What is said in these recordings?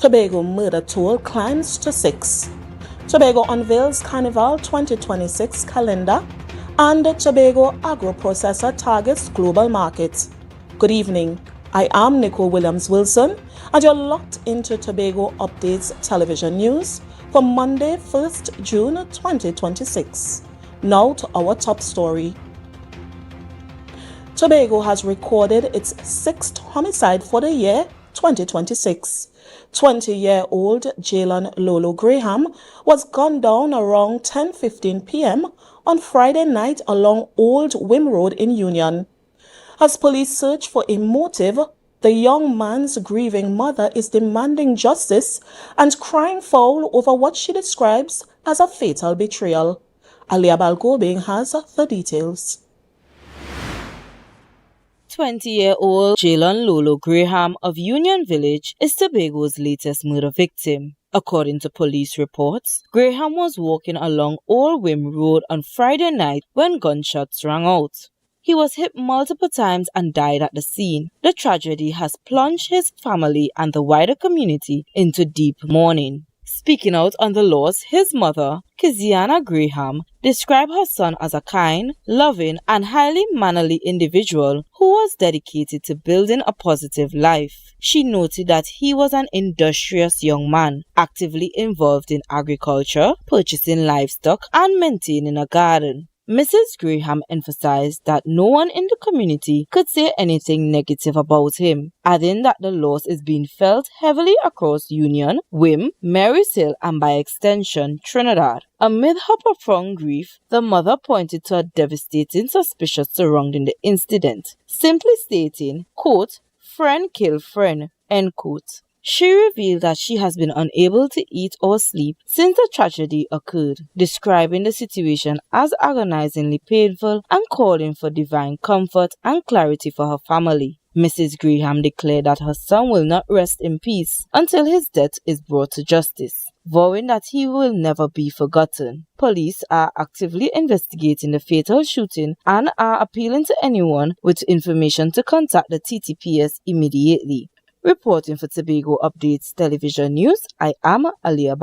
Tobago murder toll climbs to 6. Tobago unveils Carnival 2026 calendar, and Tobago agro-processor targets global markets. Good evening. I am Nicole Williams-Wilson, and you're locked into Tobago Updates television news for Monday, 1st June 2026. Now to our top story. Tobago has recorded its 6th homicide for the year 2026. 20-year-old Jalen Lolo Graham was gunned down around 10:15 p.m. on Friday night along Old Wim Road in Union. As police search for a motive, the young man's grieving mother is demanding justice and crying foul over what she describes as a fatal betrayal. AMPLIA has the details. 20-year-old Jalen Lolo Graham of Union Village is Tobago's latest murder victim. According to police reports, Graham was walking along Old Wim Road on Friday night when gunshots rang out. He was hit multiple times and died at the scene. The tragedy has plunged his family and the wider community into deep mourning. Speaking out on the loss, his mother, Kiziana Graham, described her son as a kind, loving, and highly mannerly individual who was dedicated to building a positive life. She noted that he was an industrious young man, actively involved in agriculture, purchasing livestock, and maintaining a garden. Mrs. Graham emphasized that no one in the community could say anything negative about him, adding that the loss is being felt heavily across Union, Wim, Marys Hill, and by extension, Trinidad. Amid her profound grief, the mother pointed to a devastating suspicion surrounding the incident, simply stating, quote, "Friend kill friend," end quote. She revealed that she has been unable to eat or sleep since the tragedy occurred, describing the situation as agonizingly painful and calling for divine comfort and clarity for her family. Mrs. Graham declared that her son will not rest in peace until his death is brought to justice, vowing that he will never be forgotten. Police are actively investigating the fatal shooting and are appealing to anyone with information to contact the TTPS immediately. Reporting for Tobago Updates Television News, I am AMPLIA.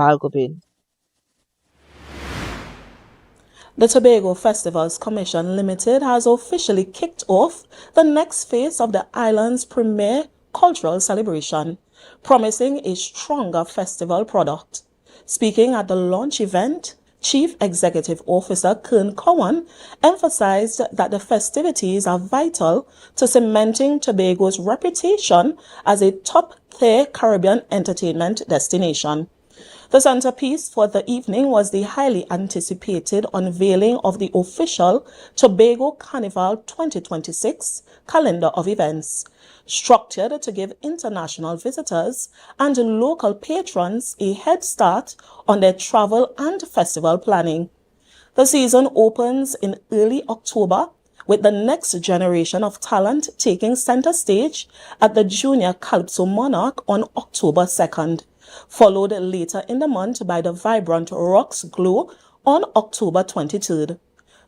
The Tobago Festivals Commission Limited has officially kicked off the next phase of the island's premier cultural celebration, promising a stronger festival product. Speaking at the launch event, Chief Executive Officer Kern Cowan emphasized that the festivities are vital to cementing Tobago's reputation as a top-tier Caribbean entertainment destination. The centerpiece for the evening was the highly anticipated unveiling of the official Tobago Carnival 2026 calendar of events, structured to give international visitors and local patrons a head start on their travel and festival planning. The season opens in early October, with the next generation of talent taking center stage at the Junior Calypso Monarch on October 2nd, followed later in the month by the vibrant Rocks Glow on October 23rd.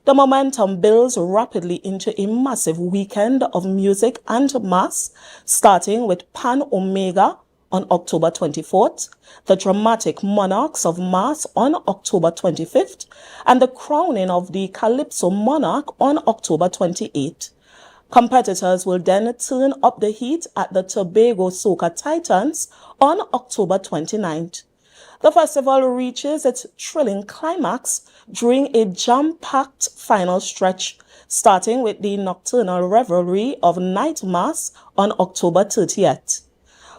The momentum builds rapidly into a massive weekend of music and mass, starting with Pan Omega on October 24th, the dramatic Monarchs of Mass on October 25th, and the crowning of the Calypso Monarch on October 28th. Competitors will then turn up the heat at the Tobago Soca Titans on October 29th. The festival reaches its thrilling climax during a jam-packed final stretch, starting with the nocturnal revelry of Night Mass on October 30th.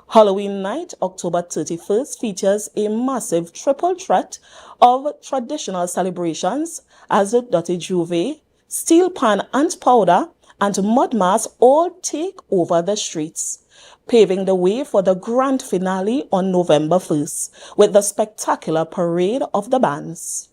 Halloween night, October 31st, features a massive triple threat of traditional celebrations as the Dirty Juve, Steel Pan and Powder, and Mud Mass all take over the streets, paving the way for the grand finale on November 1st with the spectacular parade of the bands.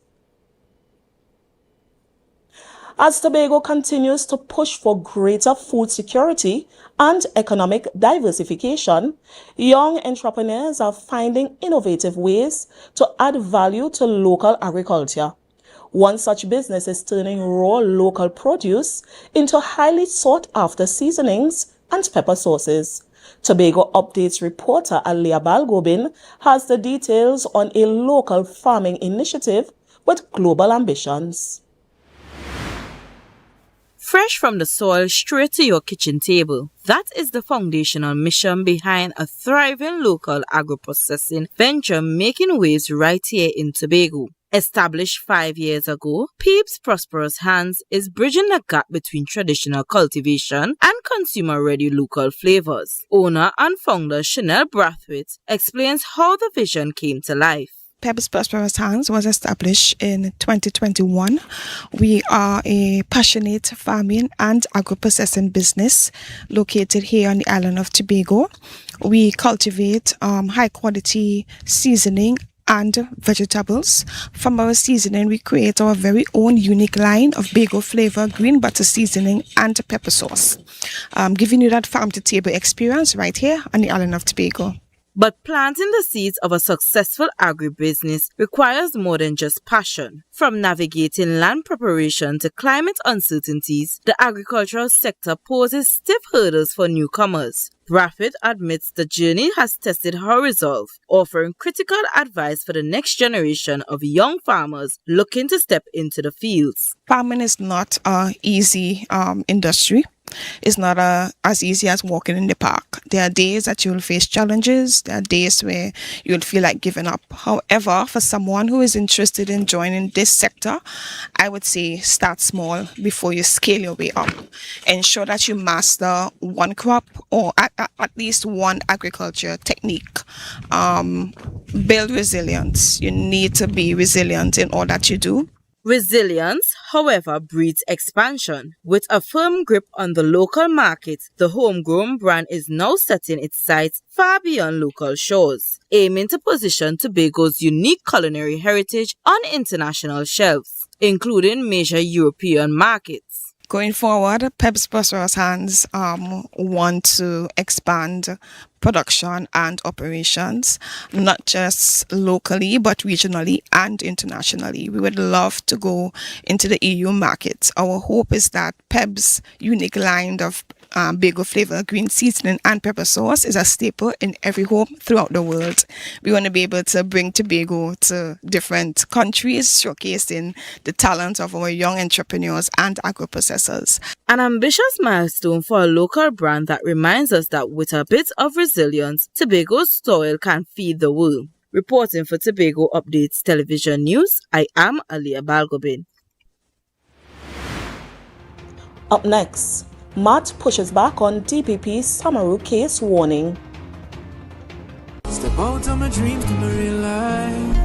As Tobago continues to push for greater food security and economic diversification, young entrepreneurs are finding innovative ways to add value to local agriculture. One such business is turning raw local produce into highly sought-after seasonings and pepper sauces. Tobago Updates reporter AMPLIA Balgobin has the details on a local farming initiative with global ambitions. Fresh from the soil straight to your kitchen table. That is the foundational mission behind a thriving local agro-processing venture making waves right here in Tobago. Established 5 years ago, Peep's Prosperous Hands is bridging the gap between traditional cultivation and consumer-ready local flavors. Owner and founder Chanel Brathwaite explains how the vision came to life. Peep's Prosperous Hands was established in 2021. We are a passionate farming and agro-processing business located here on the island of Tobago. We cultivate high-quality seasoning and vegetables. From our seasoning, we create our very own unique line of Bago flavor, green butter seasoning, and pepper sauce, giving you that farm-to-table experience right here on the island of Tobago. But planting the seeds of a successful agribusiness requires more than just passion. From navigating land preparation to climate uncertainties, the agricultural sector poses stiff hurdles for newcomers. Brathwaite admits the journey has tested her resolve, offering critical advice for the next generation of young farmers looking to step into the fields. Farming is not an easy industry. It's not as easy as walking in the park. There are days that you'll face challenges. There are days where you'll feel like giving up. However, for someone who is interested in joining this sector, I would say start small before you scale your way up. Ensure that you master one crop or at least one agriculture technique. Build resilience. You need to be resilient in all that you do. Resilience, however, breeds expansion. With a firm grip on the local market, the homegrown brand is now setting its sights far beyond local shores, aiming to position Tobago's unique culinary heritage on international shelves, including major European markets. Going forward, Peep's Prosperous Hands want to expand production and operations, not just locally, but regionally and internationally. We would love to go into the EU market. Our hope is that Peep's unique line of Bago flavor, green seasoning and pepper sauce is a staple in every home throughout the world. We want to be able to bring Tobago to different countries, showcasing the talent of our young entrepreneurs and agro-processors. An ambitious milestone for a local brand that reminds us that with a bit of resilience, Tobago's soil can feed the world. Reporting for Tobago Updates Television News, I am AMPLIA Balgobin. Up next, Matt pushes back on DPP's Samaru case warning. Step out of my dreams to my real life.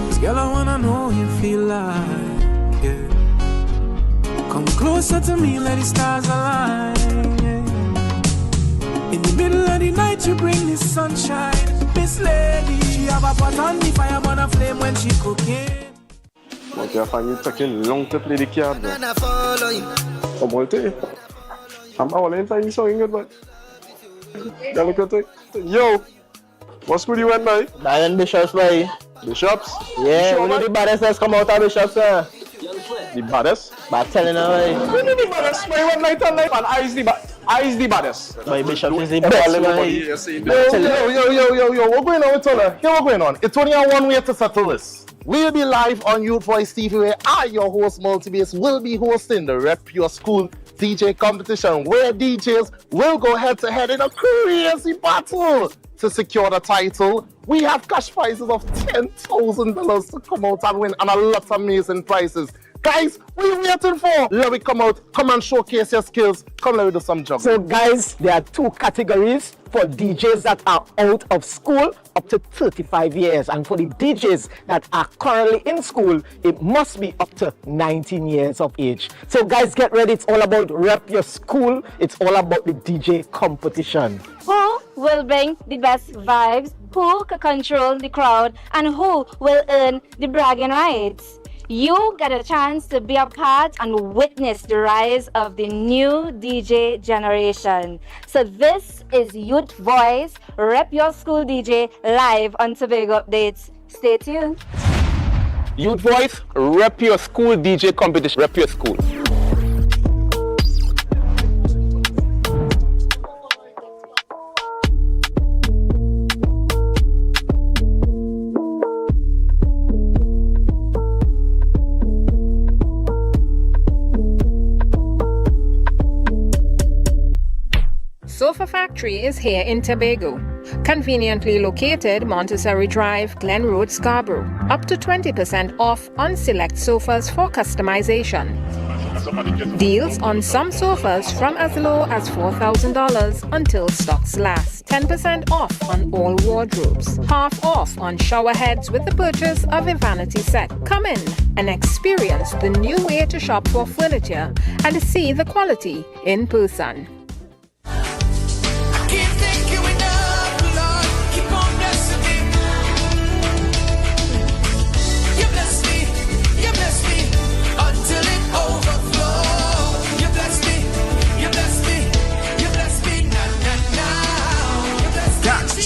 This girl I wanna know you feel like, yeah. Come closer to me, let the stars align, yeah. In the middle of the night you bring the sunshine. Miss Lady, she have a pot on the fire, burn a flame when she cooking. Donc la famille taking long to play the card. Come on, I'm all in time, so good, but look at it. Yo, what school you went by? Diane Bishops, boy. Bishops? Yeah, we need the baddest that's come out of Bishops, sir. The baddest? But telling her, boy. We need the baddest. Why went night and night? And I is the baddest. Boy, Bishops is the best, boy. Yo, what's going on with Tola? Yo, what's going on? It's only one way to settle this. We'll be live on Youth Voice TV where I, your host Multibass, will be hosting the Rep Your School DJ competition where DJs will go head to head in a crazy battle to secure the title. We have cash prizes of $10,000 to come out and win and a lot of amazing prizes. Guys, what are you waiting for? Let me come out, come and showcase your skills. Come let me do some jobs. So guys, there are two categories for DJs that are out of school up to 35 years. And for the DJs that are currently in school, it must be up to 19 years of age. So guys, get ready. It's all about Rep Your School. It's all about the DJ competition. Who will bring the best vibes? Who can control the crowd? And who will earn the bragging rights? You get a chance to be a part and witness the rise of the new DJ generation. So this is Youth Voice, Rep Your School DJ, live on Tobago Updates. Stay tuned. Youth Voice, Rep Your School DJ competition. Rep Your School. Sofa Factory is here in Tobago. Conveniently located Montessori Drive, Glen Road, Scarborough. Up to 20% off on select sofas for customization. Deals on some sofas from as low as $4,000 until stocks last. 10% off on all wardrobes. Half off on shower heads with the purchase of a vanity set. Come in and experience the new way to shop for furniture and see the quality in person.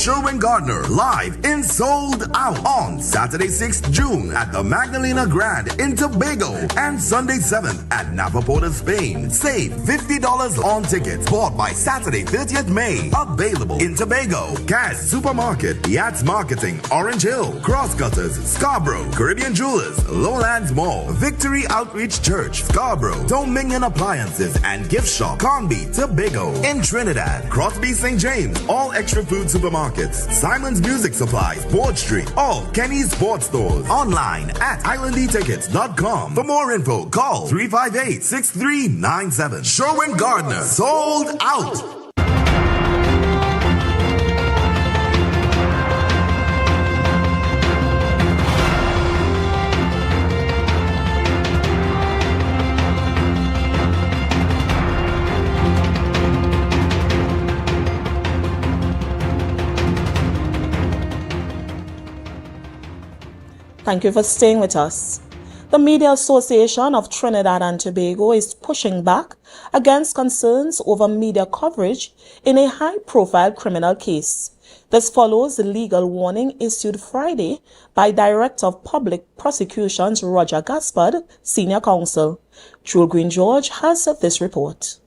Sherwin Gardner live in Sold Out on Saturday 6th June at the Magdalena Grand in Tobago and Sunday 7th at Napa Porta, Spain. Save $50 on tickets bought by Saturday 30th May. Available in Tobago, Cass Supermarket, Yachts Marketing, Orange Hill, Crosscutters, Scarborough, Caribbean Jewelers, Lowlands Mall, Victory Outreach Church, Scarborough, Dominion Appliances and Gift Shop, Conby, Tobago. In Trinidad, Crosby St. James, All Extra Food Supermarkets, Simon's Music Supplies, Board Street, all Kenny's Sports Stores. Online at islandetickets.com. For more info, call 358-6397. Sherwin Gardner, Sold Out. Thank you for staying with us. The Media Association of Trinidad and Tobago is pushing back against concerns over media coverage in a high-profile criminal case. This follows the legal warning issued Friday by Director of Public Prosecutions Roger Gaspard, Senior Counsel. Jewel Green George has this report.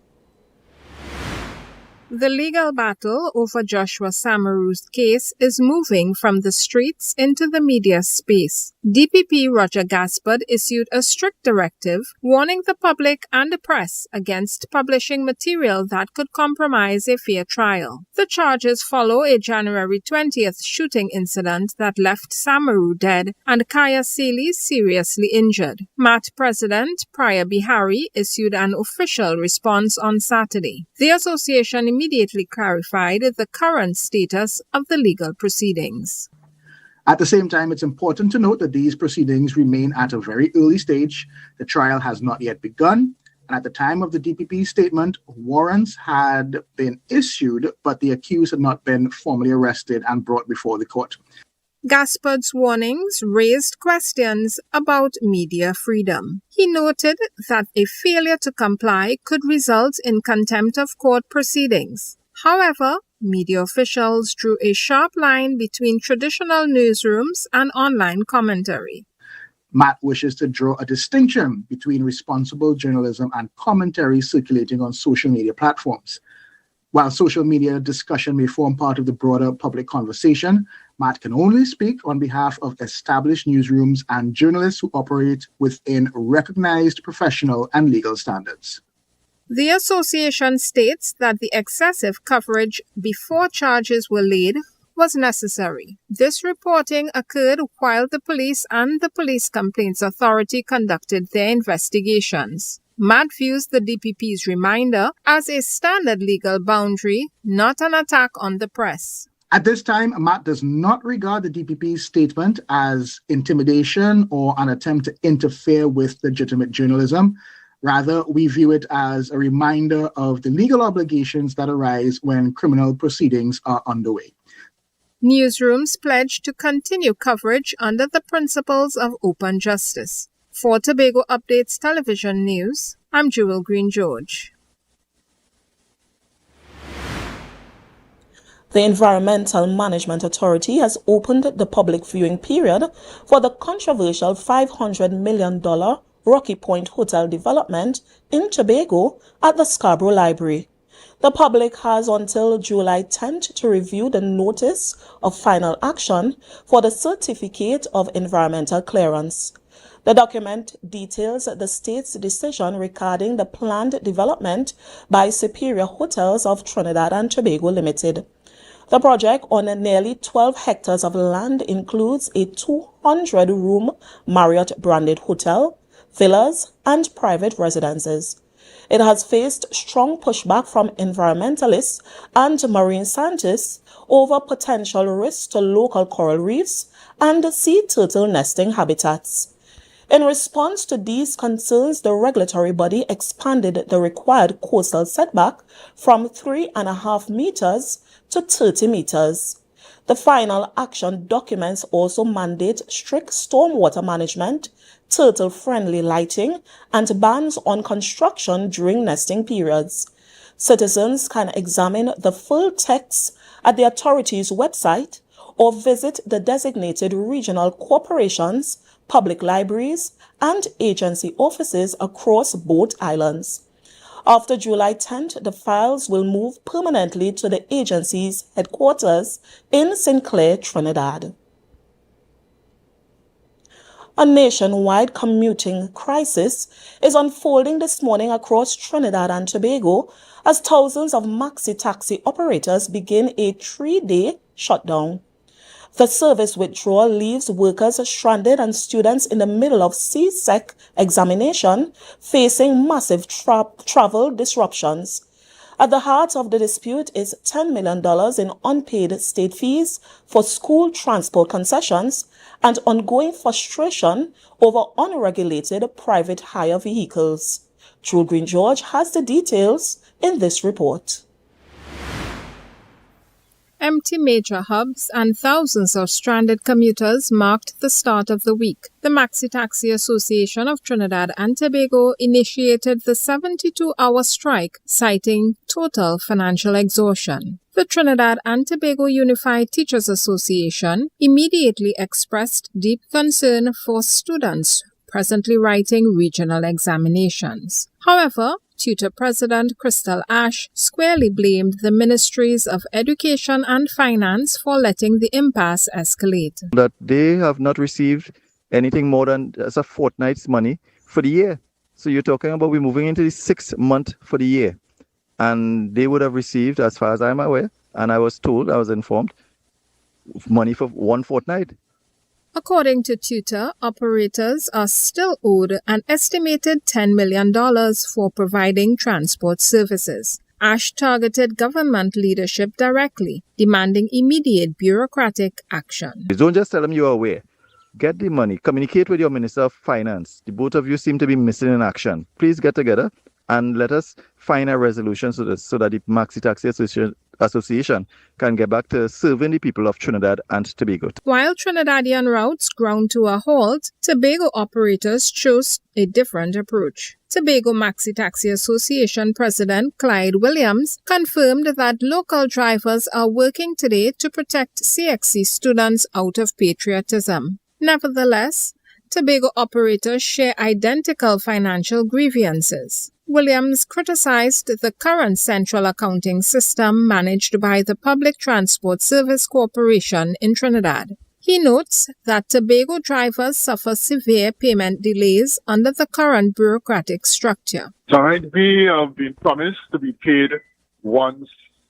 The legal battle over Joshua Samaru's case is moving from the streets into the media space. DPP Roger Gaspard issued a strict directive warning the public and the press against publishing material that could compromise a fair trial. The charges follow a January 20th shooting incident that left Samaru dead and Kaya Seeley seriously injured. MAT President Priya Bihari issued an official response on Saturday. The association immediately clarified the current status of the legal proceedings. At the same time, it's important to note that these proceedings remain at a very early stage. The trial has not yet begun, and at the time of the DPP statement, warrants had been issued, but the accused had not been formally arrested and brought before the court. Gaspard's warnings raised questions about media freedom. He noted that a failure to comply could result in contempt of court proceedings. However, media officials drew a sharp line between traditional newsrooms and online commentary. Matt wishes to draw a distinction between responsible journalism and commentary circulating on social media platforms. While social media discussion may form part of the broader public conversation, Matt can only speak on behalf of established newsrooms and journalists who operate within recognized professional and legal standards. The association states that the excessive coverage before charges were laid was necessary. This reporting occurred while the police and the Police Complaints Authority conducted their investigations. MAT views the DPP's reminder as a standard legal boundary, not an attack on the press. At this time, MAT does not regard the DPP's statement as intimidation or an attempt to interfere with legitimate journalism. Rather, we view it as a reminder of the legal obligations that arise when criminal proceedings are underway. Newsrooms pledge to continue coverage under the principles of open justice. For Tobago Updates Television News, I'm Jewel Green George. The Environmental Management Authority has opened the public viewing period for the controversial $500 million Rocky Point Hotel development in Tobago at the Scarborough Library. The public has until July 10th to review the notice of final action for the Certificate of Environmental Clearance. The document details the state's decision regarding the planned development by Superior Hotels of Trinidad and Tobago Limited. The project on nearly 12 hectares of land includes a 200-room Marriott-branded hotel, villas, and private residences. It has faced strong pushback from environmentalists and marine scientists over potential risks to local coral reefs and sea turtle nesting habitats. In response to these concerns, the regulatory body expanded the required coastal setback from 3.5 meters to 30 meters. The final action documents also mandate strict stormwater management, turtle-friendly lighting, and bans on construction during nesting periods. Citizens can examine the full text at the authority's website or visit the designated regional corporations, public libraries, and agency offices across both islands. After July 10th, the files will move permanently to the agency's headquarters in St. Clair, Trinidad. A nationwide commuting crisis is unfolding this morning across Trinidad and Tobago as thousands of Maxi-taxi operators begin a 3-day shutdown. The service withdrawal leaves workers stranded and students in the middle of CSEC examination facing massive travel disruptions. At the heart of the dispute is $10 million in unpaid state fees for school transport concessions and ongoing frustration over unregulated private hire vehicles. True Green George has the details in this report. Empty major hubs and thousands of stranded commuters marked the start of the week. The Maxi-taxi Association of Trinidad and Tobago initiated the 72-hour strike, citing total financial exhaustion. The Trinidad and Tobago Unified Teachers Association immediately expressed deep concern for students presently writing regional examinations. However, Tutor President Crystal Ash squarely blamed the Ministries of Education and Finance for letting the impasse escalate. That they have not received anything more than as a fortnight's money for the year. So you're talking about we're moving into the 6th month for the year. And they would have received, as far as I'm aware, and I was informed, money for 1 fortnight. According to Tutor, operators are still owed an estimated $10 million for providing transport services. Ash targeted government leadership directly, demanding immediate bureaucratic action. Don't just tell them you're aware. Get the money. Communicate with your Minister of Finance. The both of you seem to be missing in action. Please get together and let us find a resolution to this so that the Maxi-taxi Association can get back to serving the people of Trinidad and Tobago. While Trinidadian routes ground to a halt, Tobago operators chose a different approach. Tobago Maxi-taxi Association President Clyde Williams confirmed that local drivers are working today to protect CXC students out of patriotism. Nevertheless, Tobago operators share identical financial grievances. Williams criticized the current central accounting system managed by the Public Transport Service Corporation in Trinidad. He notes that Tobago drivers suffer severe payment delays under the current bureaucratic structure. We have been promised to be paid once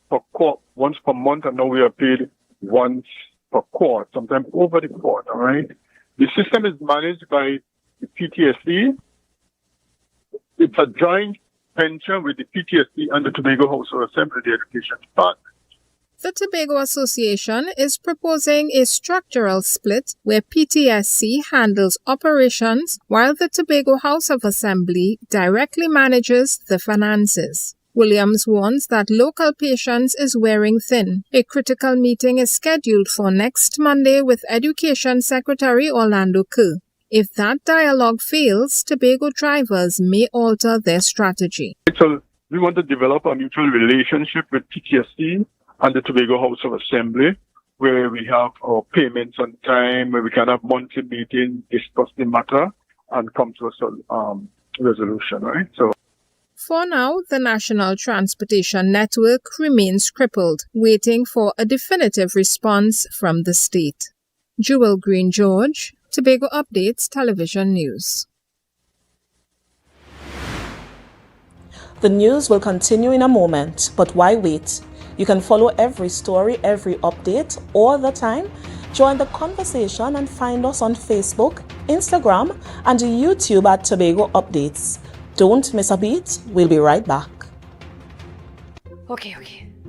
per month, and now we are paid once per quarter, sometimes over the quarter, right? The system is managed by the PTSD. It's a joint venture with the PTSD and the Tobago House of Assembly, the Education Department. The Tobago Association is proposing a structural split where PTSC handles operations while the Tobago House of Assembly directly manages the finances. Williams warns that local patience is wearing thin. A critical meeting is scheduled for next Monday with Education Secretary Orlando Kerr. If that dialogue fails, Tobago drivers may alter their strategy. So we want to develop a mutual relationship with PTSD and the Tobago House of Assembly, where we have our payments on time, where we can have monthly meetings, discuss the matter, and come to a resolution, right? So, for now, the National Transportation Network remains crippled, waiting for a definitive response from the state. Jewel Green George, Tobago Updates Television News. The news will continue in a moment, but why wait? You can follow every story, every update, all the time. Join the conversation and find us on Facebook, Instagram, and YouTube at Tobago Updates. Don't miss a beat. We'll be right back. Okay.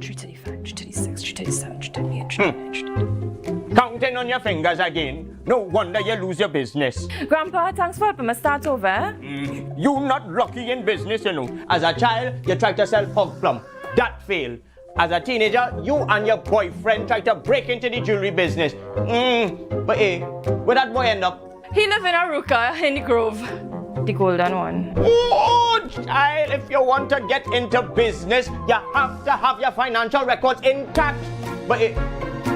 335, 336, 337, 338, 339. Counting on your fingers again. No wonder you lose your business. Grandpa, thanks for helping me start over. You not lucky in business, you know. As a child, you tried to sell hog plum. That failed. As a teenager, you and your boyfriend tried to break into the jewelry business. But hey, where that boy end up? He live in Aruka in the Grove. The golden one. Oh, child, if you want to get into business, you have to have your financial records intact. But hey,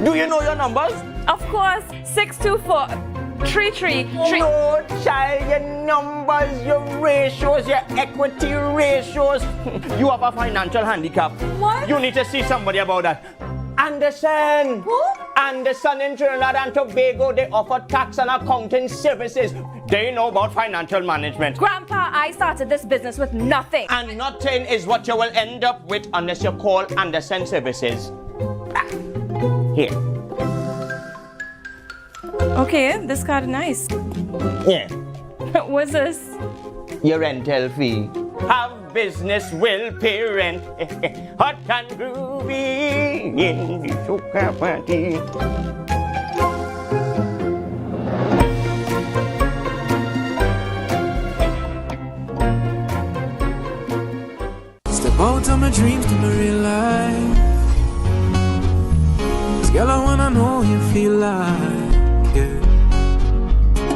do you know your numbers? Of course, 624 333. No, child, your numbers, your ratios, your equity ratios. You have a financial handicap. What? You need to see somebody about that. Anderson. Who? Anderson in Trinidad and Tobago, they offer tax and accounting services. They know about financial management. Grandpa, I started this business with nothing. And nothing is what you will end up with unless you call Anderson Services. Here. Okay, this card is nice. Yeah. What's this? Your rental fee. Have business will pay rent. Hot and groovy in the soca party. Step out of my dreams to my real life. 'Cause girl, I wanna know you feel like, yeah.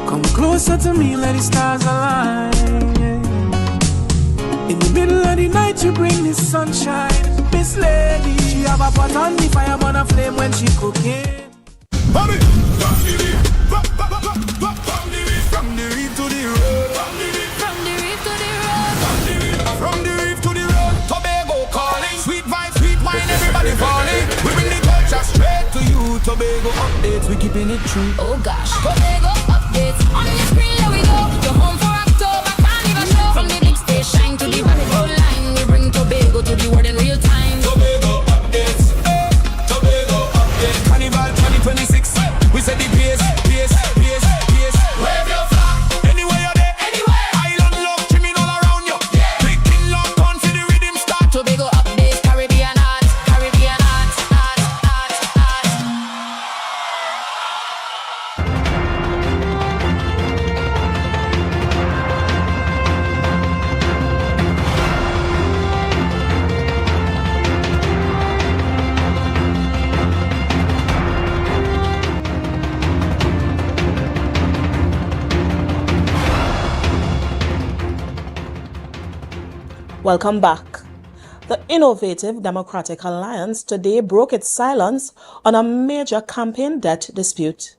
Come closer to me, let the stars align, yeah. In the middle of the night, you bring the sunshine. Miss Lady, she have a pot on the fire, burn a flame when she cooking. From the reef to the road. From the reef to the road. From the reef to the road. Tobago calling. Sweet vibes, sweet wine, everybody falling. We bring the culture straight to you. Tobago updates, we keeping it true. Oh gosh. Tobago updates. On your screen, there we go. You're home for October Carnival show. From the big stage shine to the rabbit hole line. We bring Tobago to the world in real time. Tobago updates. Tobago updates. Carnival 2026. We said the pace. Wave your flag. Anywhere you're there. Anywhere. Island love trimming all around you. Yeah. Big king love gone for the rhythm start. Tobago updates. Caribbean art. Welcome back. The innovative Democratic Alliance today broke its silence on a major campaign debt dispute.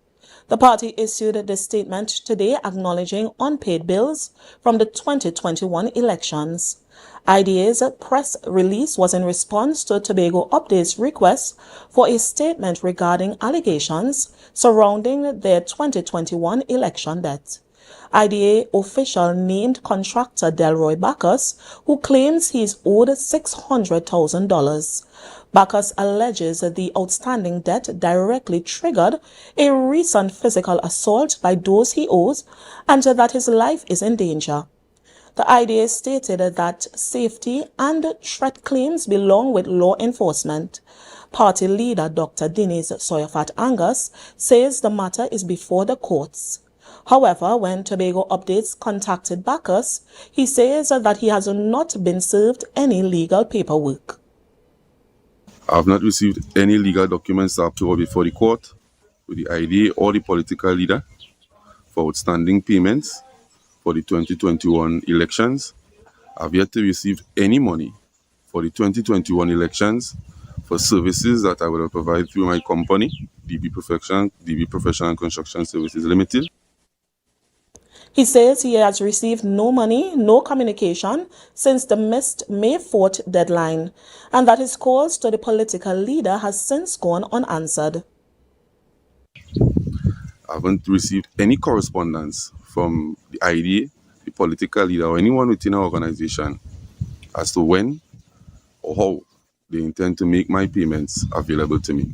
The party issued the statement today acknowledging unpaid bills from the 2021 elections. IDA's press release was in response to Tobago Update's request for a statement regarding allegations surrounding their 2021 election debt. IDA official named contractor Delroy Bacchus, who claims he's owed $600,000. Bacchus alleges the outstanding debt directly triggered a recent physical assault by those he owes and that his life is in danger. The IDA stated that safety and threat claims belong with law enforcement. Party leader Dr. Denise Soyafat Angus says the matter is before the courts. However, when Tobago Updates contacted Bacchus, he says that he has not been served any legal paperwork. I have not received any legal documents after or before the court with the IDA or the political leader for outstanding payments for the 2021 elections. I have yet to receive any money for the 2021 elections for services that I will provide through my company, DB Professional Construction Services Limited. He says he has received no money, no communication since the missed May 4th deadline, and that his calls to the political leader has since gone unanswered. I haven't received any correspondence from the IDA, the political leader, or anyone within our organization as to when or how they intend to make my payments available to me.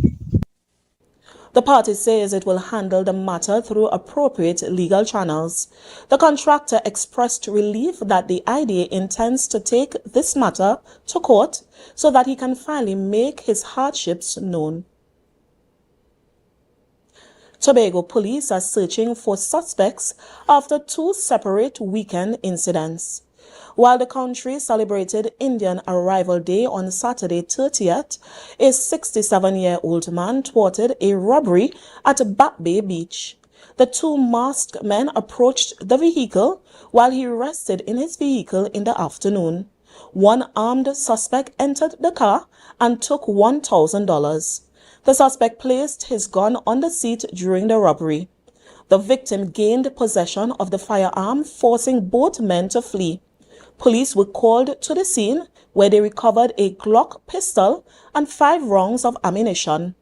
The party says it will handle the matter through appropriate legal channels. The contractor expressed relief that the IDA intends to take this matter to court so that he can finally make his hardships known. Tobago police are searching for suspects after 2 separate weekend incidents. While the country celebrated Indian Arrival Day on Saturday 30th, a 67-year-old man thwarted a robbery at Back Bay Beach. The 2 masked men approached the vehicle while he rested in his vehicle in the afternoon. One armed suspect entered the car and took $1,000. The suspect placed his gun on the seat during the robbery. The victim gained possession of the firearm, forcing both men to flee. Police were called to the scene where they recovered a Glock pistol and 5 rounds of ammunition.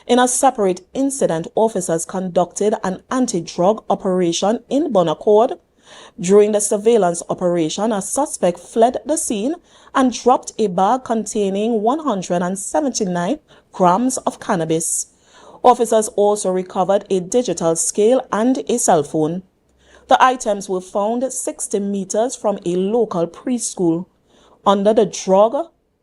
In a separate incident, officers conducted an anti-drug operation in Bonaccord. During the surveillance operation, a suspect fled the scene and dropped a bag containing 179 grams of cannabis. Officers also recovered a digital scale and a cell phone. The items were found 60 meters from a local preschool. Under the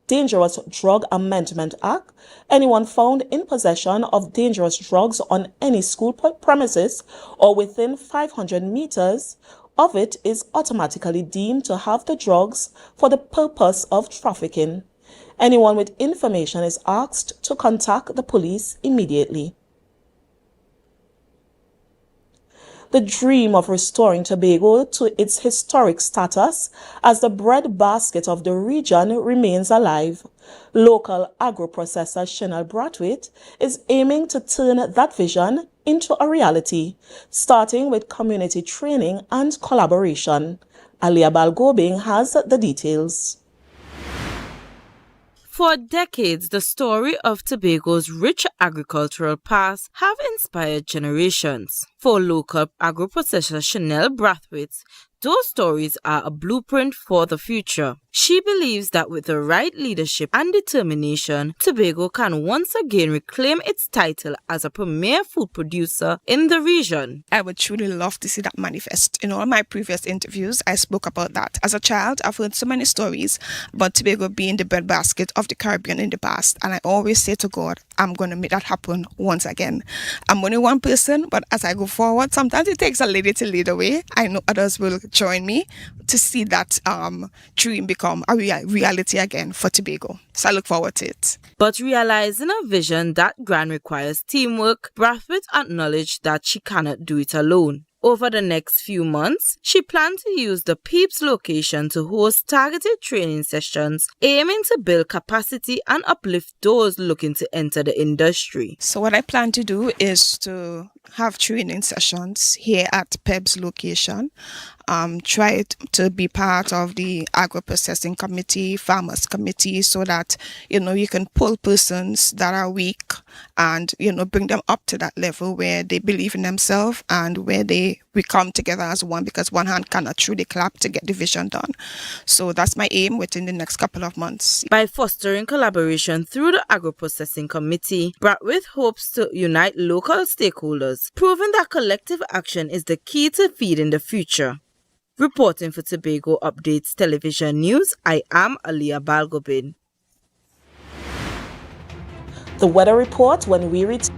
Dangerous Drug Amendment Act, anyone found in possession of dangerous drugs on any school premises or within 500 meters of it is automatically deemed to have the drugs for the purpose of trafficking. Anyone with information is asked to contact the police immediately. The dream of restoring Tobago to its historic status as the breadbasket of the region remains alive. Local agro-processor Chanel Brathwaite is aiming to turn that vision into a reality, starting with community training and collaboration. AMPLIA Balgobing has the details. For decades, the story of Tobago's rich agricultural past have inspired generations. For local agro-processor Chanel Brathwaite, those stories are a blueprint for the future. She believes that with the right leadership and determination, Tobago can once again reclaim its title as a premier food producer in the region. I would truly love to see that manifest. In all my previous interviews, I spoke about that. As a child, I've heard so many stories about Tobago being the breadbasket of the Caribbean in the past. And I always say to God, I'm going to make that happen once again. I'm only one person, but as I go forward, sometimes it takes a lady to lead the way. I know others will join me to see that dream become a reality again for Tobago. So I look forward to it. But realizing a vision that grand requires teamwork, Brathwaite acknowledged that she cannot do it alone. Over the next few months, she plans to use the Peeps location to host targeted training sessions, aiming to build capacity and uplift those looking to enter the industry. So what I plan to do is to have training sessions here at PEB's location. Try to be part of the agro-processing committee, farmers committee, so that, you can pull persons that are weak and, bring them up to that level where they believe in themselves and where we come together as one, because one hand cannot truly clap to get the vision done. So that's my aim within the next couple of months. By fostering collaboration through the agro-processing committee, Brathwaite hopes to unite local stakeholders, proving that collective action is the key to feeding the future. Reporting for Tobago Updates Television News, I am AMPLIA Balgobin. The weather report when we return.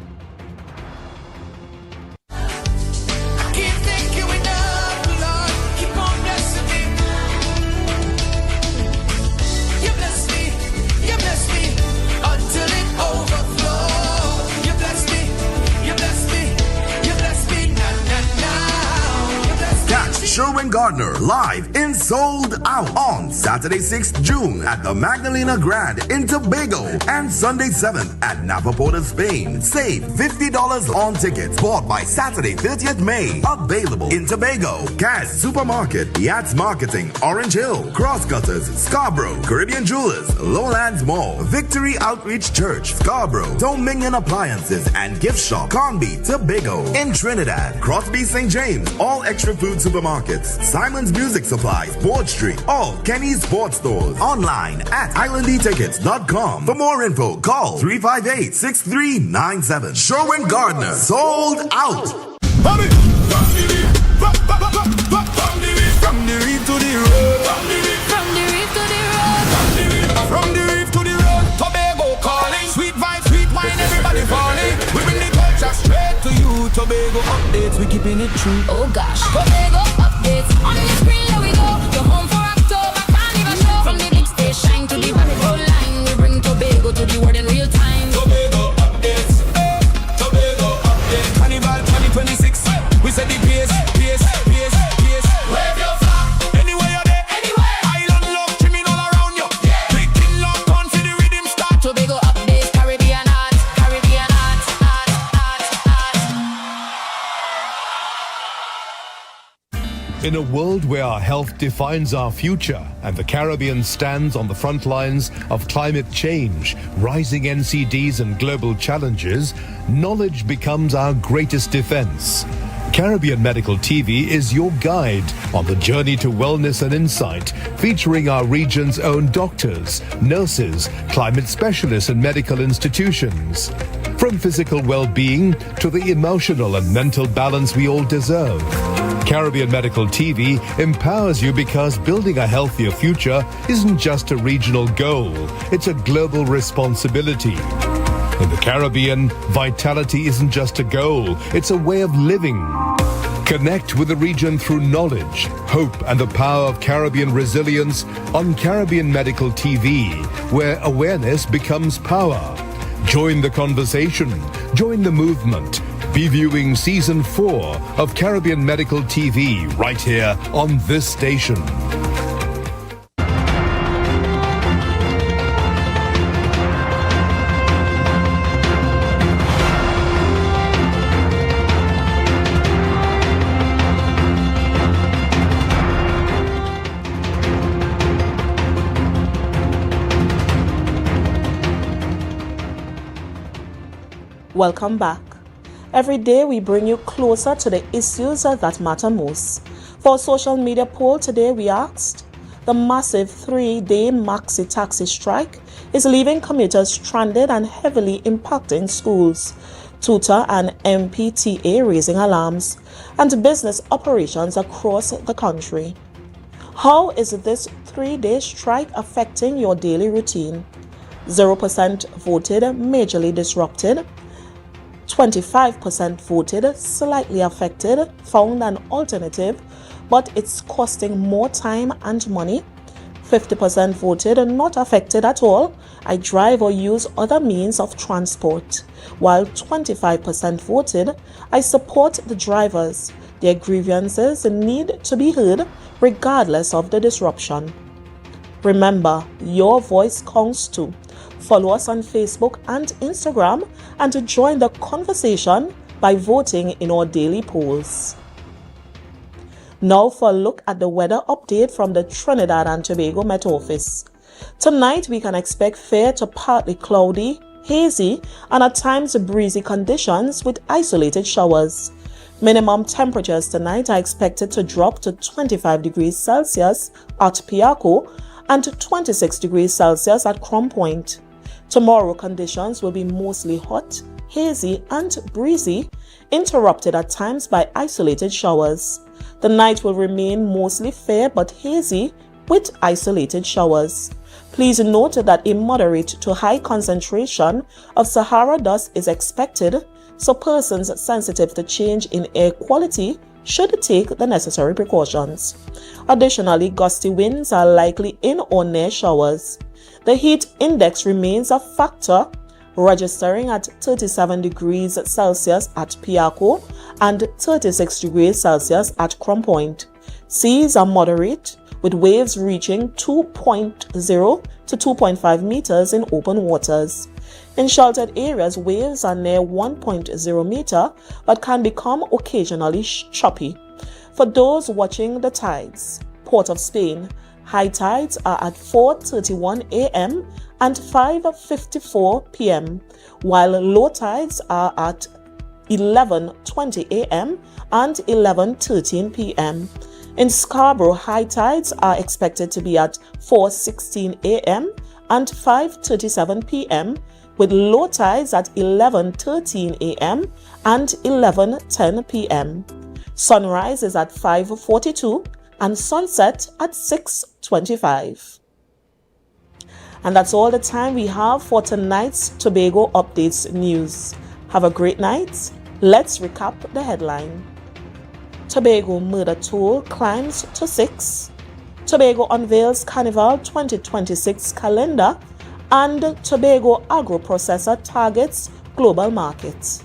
Catch Sherwin Gardner live in Sold Out on Saturday 6th June at the Magdalena Grand in Tobago and Sunday 7th at Napa Porta, Spain. Save $50 on tickets bought by Saturday 30th May. Available in Tobago, Cash Supermarket, Yachts Marketing, Orange Hill, Crosscutters, Scarborough, Caribbean Jewelers, Lowlands Mall, Victory Outreach Church, Scarborough, Dominion Appliances and Gift Shop, Conby, Tobago. In Trinidad, Crosby St. James, all Extra Food Supermarkets, Simon's Music Supplies, Board Street, all Kenny's Sports Stores. Online at islandetickets.com. For more info, call 358-6397. Sherwin Gardner, Sold Out. From the reef to the road. From the reef to the road. From the reef to the road. Tobago calling. Sweet vibes, sweet wine, everybody falling. We bring the culture straight to you. Tobago updates, we keeping it true. Oh gosh. Tobago updates. On the screen, there we go. You're home for October, Carnival show. From the big stage shine to the Carnival line. We bring Tobago to the world in real time. Tobago updates. Tobago updates. Carnival 2026. We said the pace. Wave your flag. Anywhere you're there. Anywhere. Island love, trimming all around you. Yeah. Picking lock on for the rhythm start. Tobago updates. Caribbean art. In a world where our health defines our future and the Caribbean stands on the front lines of climate change, rising NCDs and global challenges, knowledge becomes our greatest defense. Caribbean Medical TV is your guide on the journey to wellness and insight, featuring our region's own doctors, nurses, climate specialists and medical institutions. From physical well-being to the emotional and mental balance we all deserve. Caribbean Medical TV empowers you because building a healthier future isn't just a regional goal, it's a global responsibility. In the Caribbean, vitality isn't just a goal, it's a way of living. Connect with the region through knowledge, hope, and the power of Caribbean resilience on Caribbean Medical TV, where awareness becomes power. Join the conversation, join the movement. Be viewing Season 4 of Caribbean Medical TV right here on this station. Welcome back. Every day we bring you closer to the issues that matter most. For a social media poll today we asked, the massive 3-day Maxi-taxi strike is leaving commuters stranded and heavily impacting schools, tutor and MPTA raising alarms, and business operations across the country. How is this 3-day strike affecting your daily routine? 0% voted majorly disrupted. 25% voted slightly affected, found an alternative, but it's costing more time and money. 50% voted not affected at all. I drive or use other means of transport. While 25% voted, I support the drivers. Their grievances need to be heard regardless of the disruption. Remember, your voice counts too. Follow us on Facebook and Instagram and to join the conversation by voting in our daily polls. Now for a look at the weather update from the Trinidad and Tobago Met Office. Tonight we can expect fair to partly cloudy, hazy and at times breezy conditions with isolated showers. Minimum temperatures tonight are expected to drop to 25 degrees Celsius at Piarco and 26 degrees Celsius at Crom Point. Tomorrow conditions will be mostly hot, hazy and breezy, interrupted at times by isolated showers. The night will remain mostly fair but hazy with isolated showers. Please note that a moderate to high concentration of Sahara dust is expected, so persons sensitive to change in air quality should take the necessary precautions. Additionally, gusty winds are likely in or near showers. The heat index remains a factor, registering at 37 degrees Celsius at Piarco and 36 degrees Celsius at Crom Point. Seas are moderate, with waves reaching 2.0 to 2.5 meters in open waters. In sheltered areas, waves are near 1.0 meter but can become occasionally choppy. For those watching the tides, Port of Spain, high tides are at 4:31 a.m. and 5:54 p.m., while low tides are at 11:20 a.m. and 11:13 p.m. In Scarborough, high tides are expected to be at 4:16 a.m. and 5:37 p.m., with low tides at 11:13 a.m. and 11:10 p.m. Sunrise is at 5:42 and sunset at 6:25. And that's all the time we have for tonight's Tobago Updates news. Have a great night. Let's recap the headline. Tobago murder toll climbs to 6. Tobago unveils Carnival 2026 calendar, and Tobago agro-processor targets global markets.